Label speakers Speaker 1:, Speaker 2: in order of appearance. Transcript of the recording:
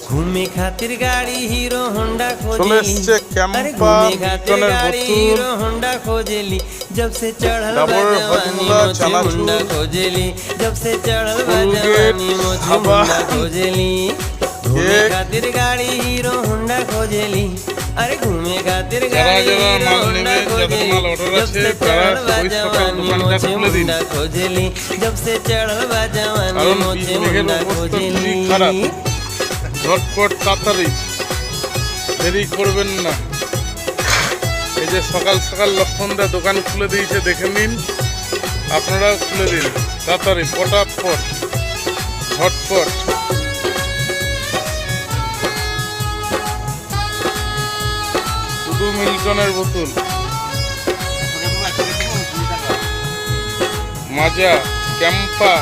Speaker 1: घूमे खातिर गाड़ी हीरो होंडा
Speaker 2: চলে
Speaker 1: खोजेली।
Speaker 2: এসছে
Speaker 1: अरे
Speaker 2: ক্যাম্পা
Speaker 1: घूमे खातिर
Speaker 2: মিল্টনের
Speaker 1: गाड़ी
Speaker 2: বোতল
Speaker 1: हीरो होंडा खोजेली। जब से चढ़ल बा
Speaker 2: ডাবর
Speaker 1: जवानी
Speaker 2: হজমোলা
Speaker 1: मोछे
Speaker 2: চানাচুর
Speaker 1: मुंडा खोजेली। जब से चढ़ल बा
Speaker 2: कोलगेट
Speaker 1: जवानी मोछे
Speaker 2: हवा
Speaker 1: मुंडा खोजेली। घूमे
Speaker 2: केक
Speaker 1: खातिर गाड़ी हीरो होंडा खोजेली। अरे घूमे खातिर
Speaker 2: যারা
Speaker 1: गाड़ी
Speaker 2: যারা
Speaker 1: हीरो
Speaker 2: মাল
Speaker 1: होंडा
Speaker 2: নেবে যাদের
Speaker 1: खोजेली।
Speaker 2: মাল অর্ডার
Speaker 1: जब
Speaker 2: আছে
Speaker 1: से
Speaker 2: তারা
Speaker 1: चढ़ल बा
Speaker 2: ওই সকাল
Speaker 1: जवानी
Speaker 2: দোকানটা
Speaker 1: मोछे
Speaker 2: খুলে দিন
Speaker 1: मुंडा खोजेली। जब से चढ़ल बा जवानी
Speaker 2: কারণ
Speaker 1: मोछे
Speaker 2: বিঘের
Speaker 1: मुंडा
Speaker 2: অবস্থা খুবই
Speaker 1: खोजेली।
Speaker 2: খারাপ। ঝটপট তাড়াতাড়ি, দেরি করবেন না। এই যে সকাল সকাল লক্ষণদা দোকান খুলে দিয়েছে, দেখে নিন, আপনারাও খুলে দিন তাড়াতাড়ি, ফটাফট, ঝটপট। শুধু মিল্টনের বোতল, মাজা, ক্যাম্পা,